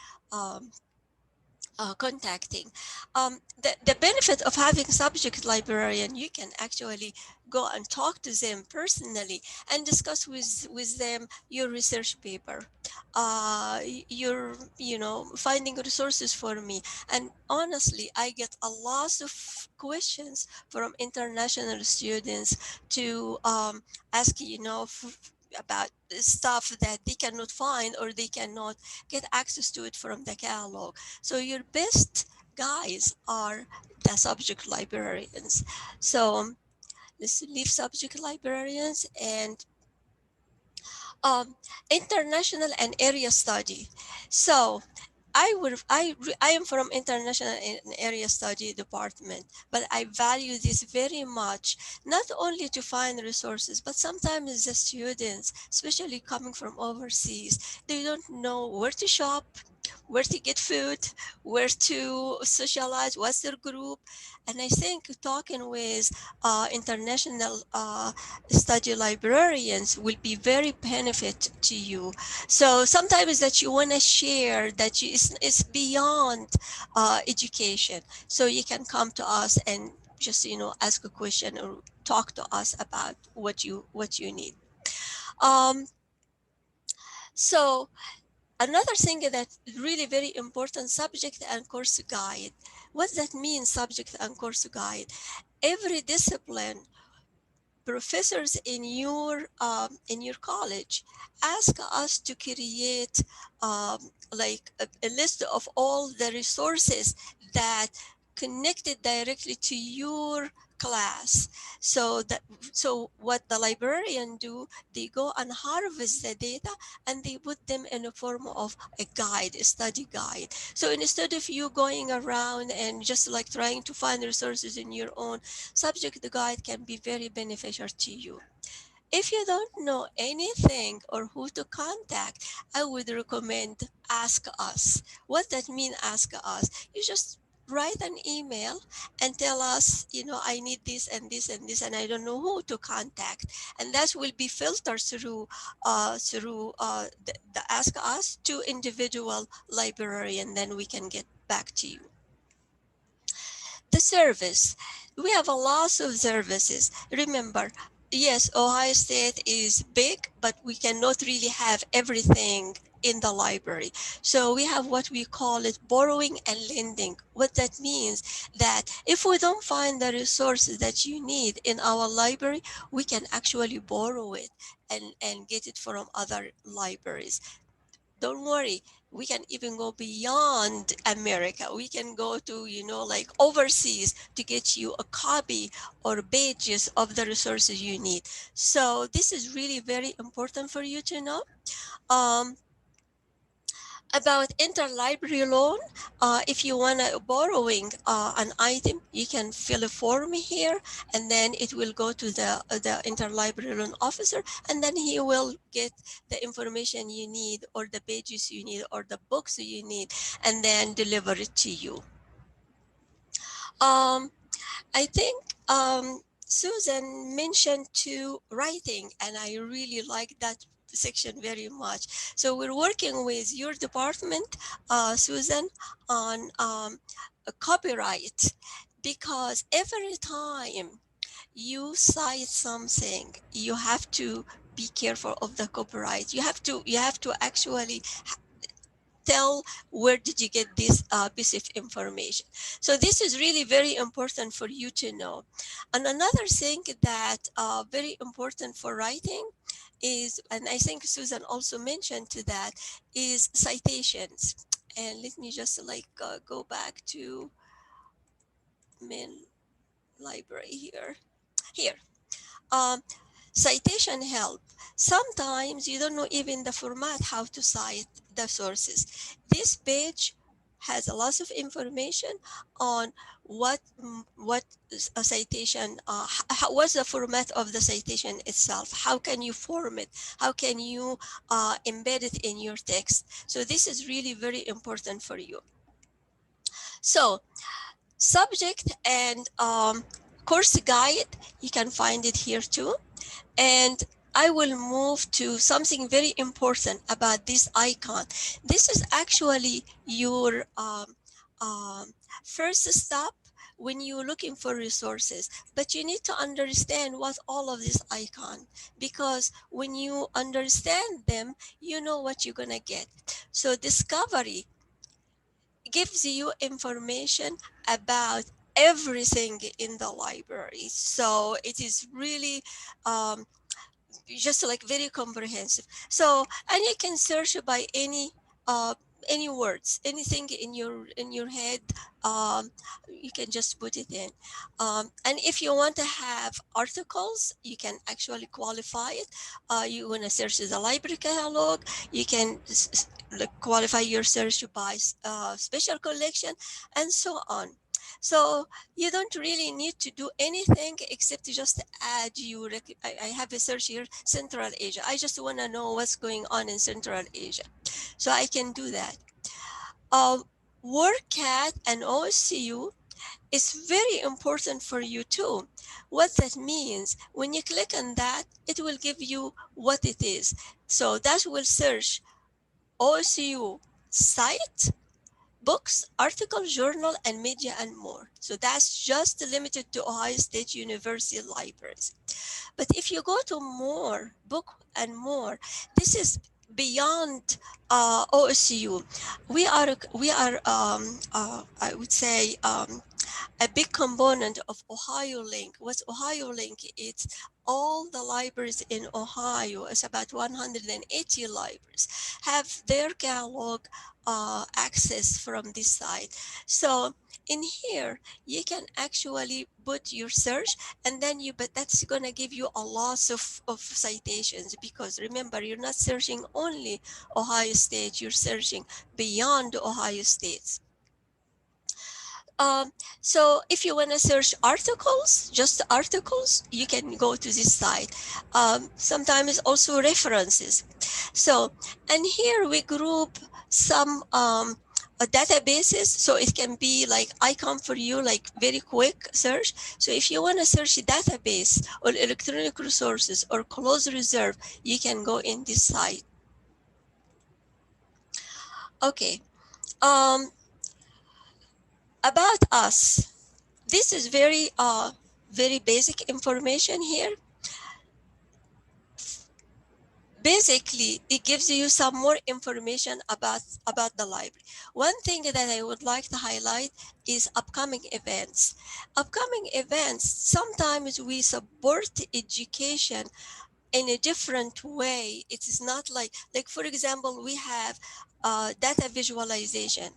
contacting. The benefit of having subject librarian, you can actually go and talk to them personally and discuss with them your research paper, your finding resources for me. And honestly, I get a lot of questions from international students to ask about stuff that they cannot find or they cannot get access to it from the catalog. So your best guys are the subject librarians. So let's leave subject librarians and international and area study. So I am from international and area study department, but I value this very much, not only to find resources, but sometimes the students, especially coming from overseas, they don't know where to shop, where to get food, where to socialize, what's their group. And I think talking with international study librarians will be very benefit to you. So sometimes that you want to share that it's beyond education. So you can come to us and just ask a question or talk to us about what you need. So another thing that's really very important, subject and course guide. What does that mean, subject and course guide? Every discipline, professors in your college ask us to create like a list of all the resources that connected directly to your class. So what the librarian do, they go and harvest the data and they put them in a form of a guide, a study guide. So instead of you going around and just like trying to find resources in your own subject, the guide can be very beneficial to you. If you don't know anything or who to contact, I would recommend ask us. What that mean, ask us? You just write an email and tell us, you know, I need this and this and this, and I don't know who to contact. And that will be filtered through the ask us to individual librarian, then we can get back to you. The service, we have a lot of services. Remember, yes, Ohio State is big, but we cannot really have everything in the library. So we have what we call it borrowing and lending. What that means that if we don't find the resources that you need in our library, we can actually borrow it and get it from other libraries. Don't worry, we can even go beyond America. We can go to, you know, like overseas to get you a copy or pages of the resources you need. So this is really very important for you to know. About interlibrary loan, if you want to borrowing an item, you can fill a form here, and then it will go to the interlibrary loan officer, and then he will get the information you need or the pages you need or the books you need, and then deliver it to you. I think Susan mentioned to writing, and I really like that section very much. So we're working with your department, Susan, on a copyright, because every time you cite something, you have to be careful of the copyright. You have to actually tell where did you get this piece of information. So this is really very important for you to know. And another thing that very important for writing is, and I think Susan also mentioned to that, is citations. And let me just like go back to main library here. Here. Citation help. Sometimes you don't know even the format, how to cite the sources. This page has a lot of information on what a citation, what's the format of the citation itself, how can you form it, how can you embed it in your text. So this is really very important for you. So subject and course guide, you can find it here too. And I will move to something very important about this icon. This is actually your first step when you're looking for resources, but you need to understand what all of this icon, because when you understand them, you know what you're gonna get. So discovery gives you information about everything in the library. So it is really just like very comprehensive. So, and you can search by any words, anything in your head, you can just put it in. And if you want to have articles, you can actually qualify it. You want to search the library catalog, you can qualify your search by special collection, and so on. So you don't really need to do anything except to just add you. I have a search here, Central Asia. I just want to know what's going on in Central Asia. So I can do that. WordCat and OSCU is very important for you too. What that means, when you click on that, it will give you what it is. So that will search OSCU site, books, article, journal, and media, and more. So that's just limited to Ohio State University libraries. But if you go to more, book and more, this is beyond OSU. We are I would say, a big component of Ohio Link. What's Ohio Link? It's all the libraries in Ohio. It's about 180 libraries have their catalog access from this site. So in here, you can actually put your search, and then but that's gonna give you a lot of citations, because remember, you're not searching only Ohio State, you're searching beyond Ohio State. So if you want to search articles, just articles, you can go to this site. Sometimes also references. So, and here we group some databases. So it can be like icon for you, like very quick search. So if you want to search a database or electronic resources or closed reserve, you can go in this site. Okay. About us. This is very basic information here. Basically, it gives you some more information about the library. One thing that I would like to highlight is upcoming events. Upcoming events, sometimes we support education in a different way. It is not like for example, we have data visualization.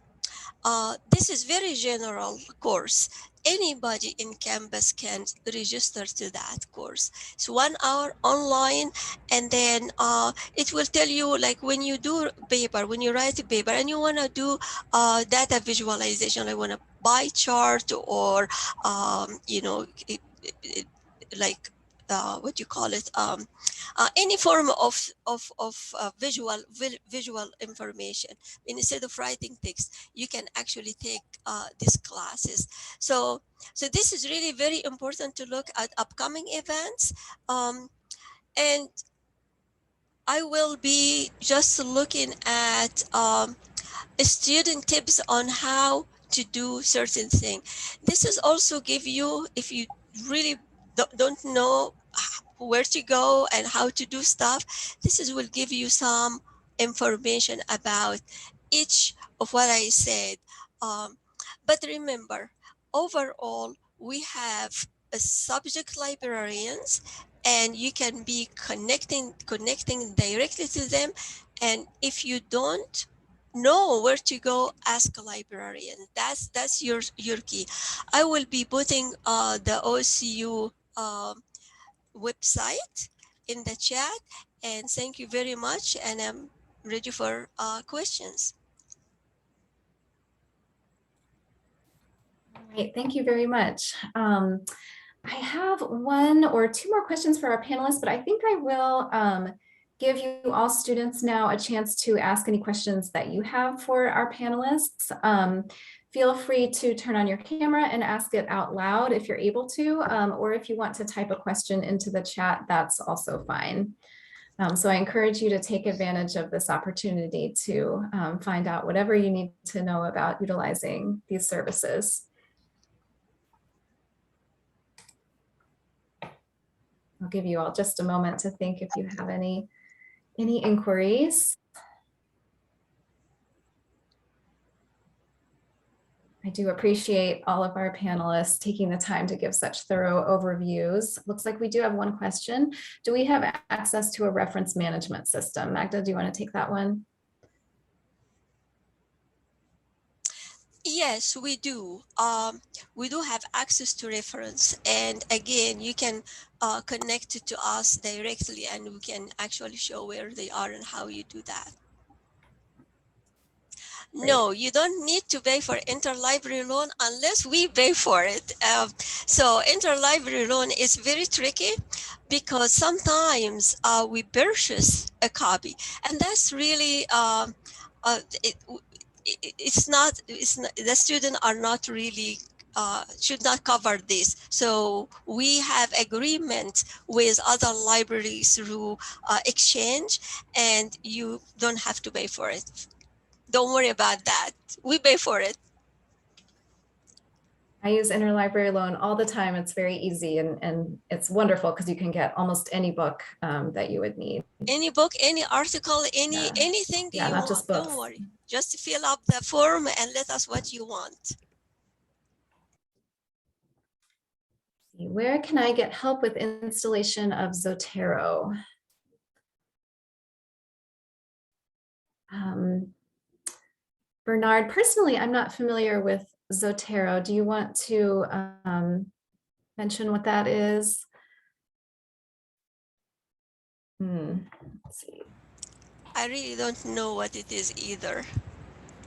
This is very general course. Anybody in campus can register to that course. It's 1 hour online, and then it will tell you, like when you do paper, when you write a paper and you want to do data visualization, like want to pie chart or you know, like what you call it, any form of visual information. Instead of writing text, you can actually take these classes. So this is really very important to look at upcoming events. And I will be just looking at student tips on how to do certain thing. This is also give you, if you really don't know where to go and how to do stuff, this is will give you some information about each of what I said. But remember, overall, we have a subject librarians, and you can be connecting directly to them. And if you don't know where to go, ask a librarian. That's your key. I will be putting the OCU website in the chat, and thank you very much, and I'm ready for questions. All right, thank you very much. I have one or two more questions for our panelists, but I think I will give you all students now a chance to ask any questions that you have for our panelists. Feel free to turn on your camera and ask it out loud if you're able to, or if you want to type a question into the chat, that's also fine. So I encourage you to take advantage of this opportunity to find out whatever you need to know about utilizing these services. I'll give you all just a moment to think if you have any inquiries. I do appreciate all of our panelists taking the time to give such thorough overviews. Looks like we do have one question. Do we have access to a reference management system? Magda, do you want to take that one? Yes, we do. We do have access to reference, and again, you can connect it to us directly, and we can actually show where they are and how you do that. Great. No, you don't need to pay for interlibrary loan unless we pay for it. So interlibrary loan is very tricky because sometimes we purchase a copy, and that's really it's not the students are not really should not cover this. So we have agreement with other libraries through exchange, and you don't have to pay for it. Don't worry about that. We pay for it. I use Interlibrary Loan all the time. It's very easy, and it's wonderful because you can get almost any book that you would need. Any book, any article, anything Yeah, you not want. just books. Don't worry. Just fill up the form and let us what you want. Where can I get help with installation of Zotero? Bernard, personally, I'm not familiar with Zotero. Do you want to mention what that is? Let's see. I really don't know what it is either.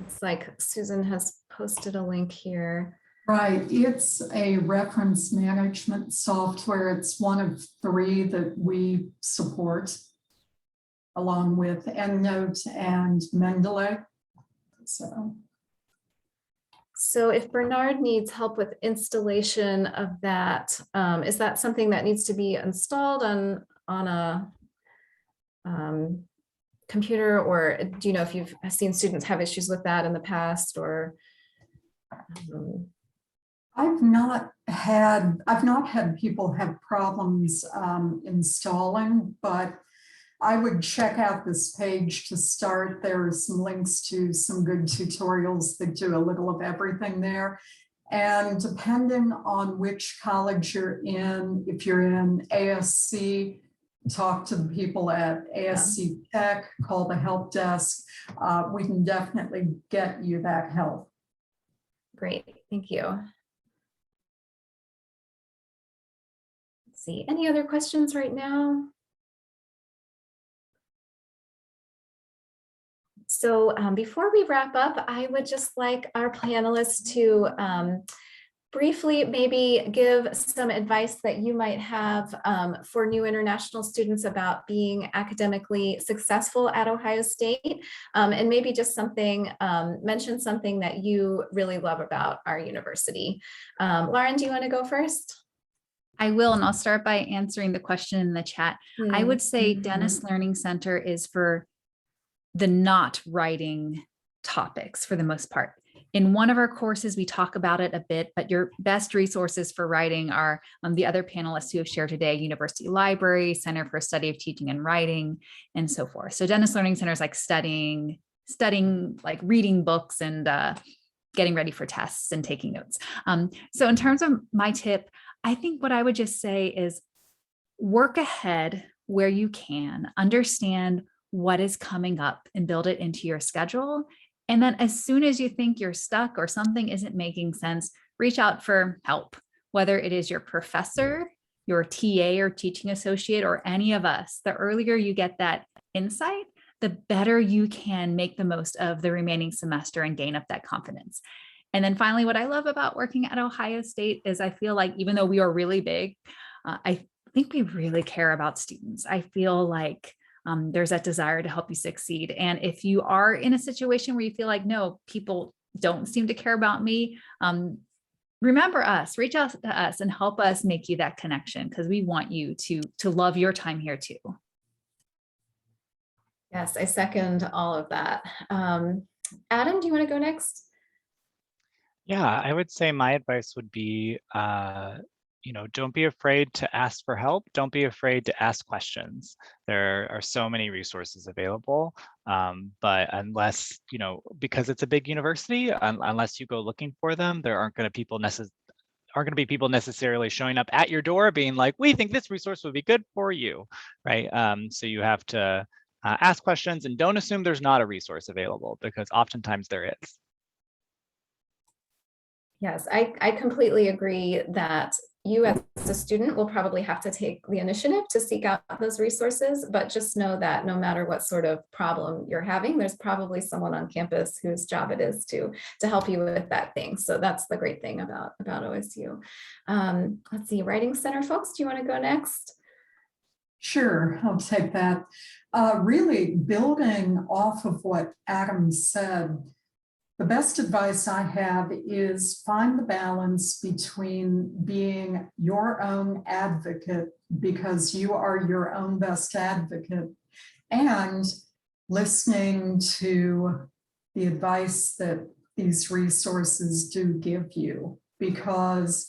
It's like Susan has posted a link here. Right, it's a reference management software. It's one of 3 that we support, along with EndNote and Mendeley. So if Bernard needs help with installation of that, is that something that needs to be installed on a computer, or do you know if you've seen students have issues with that in the past, or? I've not had people have problems installing, but I would check out this page to start. There are some links to some good tutorials that do a little of everything there. And depending on which college you're in, if you're in ASC, talk to the people at ASC Tech, call the help desk. We can definitely get you that help. Great, thank you. Let's see, any other questions right now? So before we wrap up, I would just like our panelists to briefly maybe give some advice that you might have for new international students about being academically successful at Ohio State, and maybe just something, mention something that you really love about our university. Lauren, do you want to go first? I will, and I'll start by answering the question in the chat. I would say Dennis Learning Center is for the not writing topics for the most part. In one of our courses, we talk about it a bit, but your best resources for writing are the other panelists who have shared today: University Library, Center for Study of Teaching and Writing, and so forth. So Dennis Learning Center is like studying, like reading books and getting ready for tests and taking notes. So in terms of my tip, I think what I would just say is work ahead where you can, understand what is coming up and build it into your schedule. And then as soon as you think you're stuck or something isn't making sense, reach out for help, whether it is your professor, your TA or teaching associate, or any of us. The earlier you get that insight, the better you can make the most of the remaining semester and gain up that confidence. And then finally, what I love about working at Ohio State is I feel like even though we are really big, I think we really care about students. I feel like there's that desire to help you succeed. And if you are in a situation where you feel like, no, people don't seem to care about me, remember us, reach out to us and help us make you that connection, because we want you to love your time here too. Yes, I second all of that. Adam, do you want to go next? Yeah, I would say my advice would be, don't be afraid to ask for help. Don't be afraid to ask questions. There are so many resources available, but unless, because it's a big university, unless you go looking for them, there aren't going to be people necessarily showing up at your door being like, we think this resource would be good for you, right? So you have to ask questions and don't assume there's not a resource available, because oftentimes there is. Yes, I completely agree that you as a student will probably have to take the initiative to seek out those resources, but just know that no matter what sort of problem you're having, there's probably someone on campus whose job it is to help you with that thing. So that's the great thing about OSU. Let's see, Writing Center folks, do you want to go next? Sure, I'll take that. Really building off of what Adam said, the best advice I have is find the balance between being your own advocate, because you are your own best advocate, and listening to the advice that these resources do give you. Because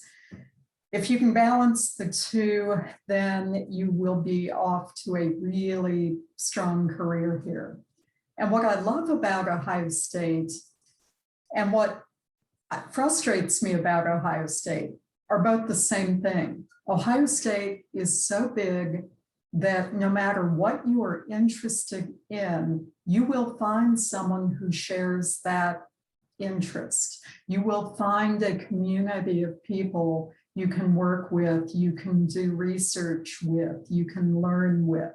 if you can balance the two, then you will be off to a really strong career here. And what I love about Ohio State and what frustrates me about Ohio State are both the same thing. Ohio State is so big that no matter what you are interested in, you will find someone who shares that interest. You will find a community of people you can work with, you can do research with, you can learn with.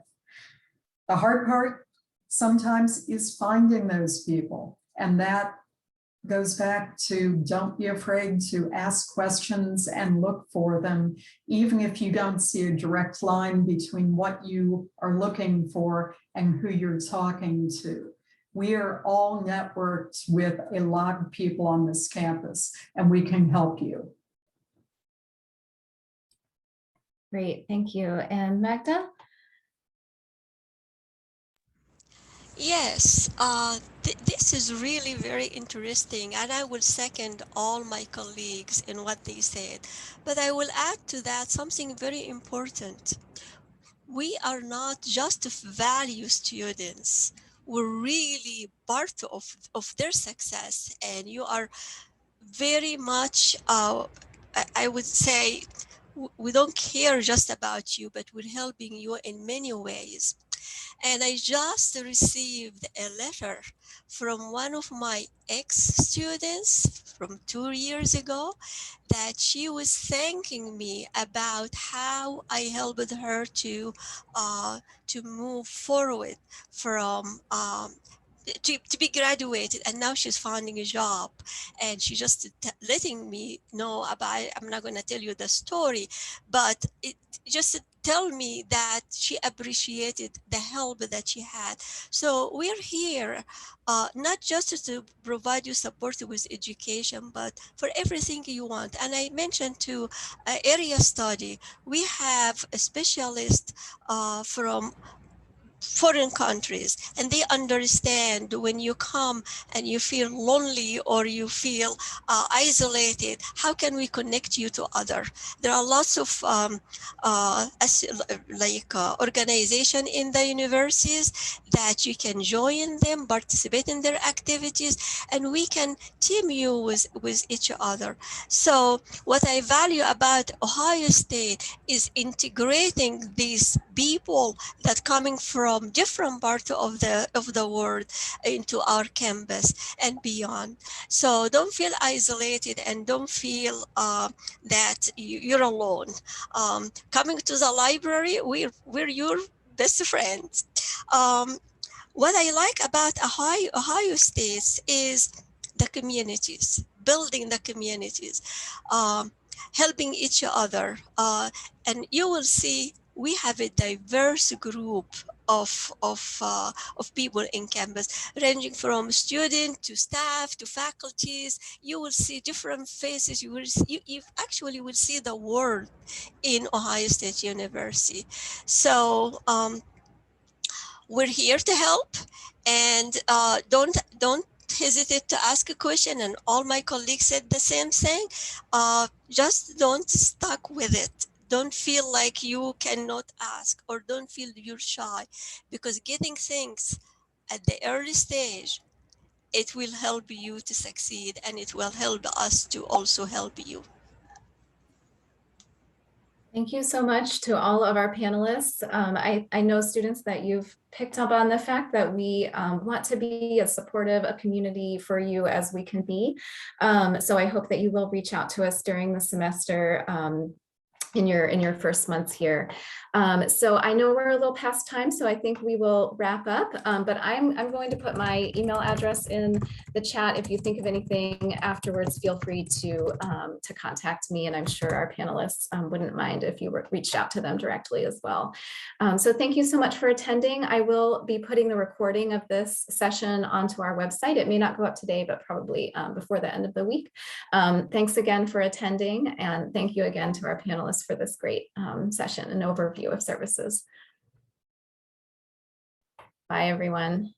The hard part sometimes is finding those people, and that goes back to don't be afraid to ask questions and look for them, even if you don't see a direct line between what you are looking for and who you're talking to. We are all networked with a lot of people on this campus, and we can help you. Great, thank you. And Magda? Yes, this is really very interesting, and I will second all my colleagues in what they said. But I will add to that something very important. We are not just value students. We're really part of their success, and you are very much, I would say, we don't care just about you, but we're helping you in many ways. And I just received a letter from one of my ex-students from 2 years ago that she was thanking me about how I helped her to move forward from to be graduated, and now she's finding a job, and she just letting me know about it. I'm not going to tell you the story, but it just tell me that she appreciated the help that she had. So we're here not just to provide you support with education, but for everything you want. And I mentioned to area study, we have a specialist from foreign countries, and they understand when you come and you feel lonely or you feel isolated, how can we connect you to other. There are lots of organization in the universities that you can join them, participate in their activities, and we can team you with each other. So what I value about Ohio State is integrating these people that coming from different parts of the world into our campus and beyond. So don't feel isolated and don't feel that you're alone. Coming to the library, we're your best friends. What I like about Ohio State is the communities, building the communities, helping each other, and you will see we have a diverse group of people in campus, ranging from student to staff to faculties. You will see different faces. You actually will see the world in Ohio State University. So we're here to help, and don't hesitate to ask a question. And all my colleagues said the same thing. Just don't stuck with it. Don't feel like you cannot ask, or don't feel you're shy, because getting things at the early stage, it will help you to succeed, and it will help us to also help you. Thank you so much to all of our panelists. I know, students, that you've picked up on the fact that we want to be as supportive a community for you as we can be. So I hope that you will reach out to us during the semester in your first months here. So I know we're a little past time, so I think we will wrap up, but I'm going to put my email address in the chat. If you think of anything afterwards, feel free to contact me, and I'm sure our panelists wouldn't mind if you reached out to them directly as well. So thank you so much for attending. I will be putting the recording of this session onto our website. It may not go up today, but probably before the end of the week. Thanks again for attending, and thank you again to our panelists for this great session and overview of services. Bye, everyone.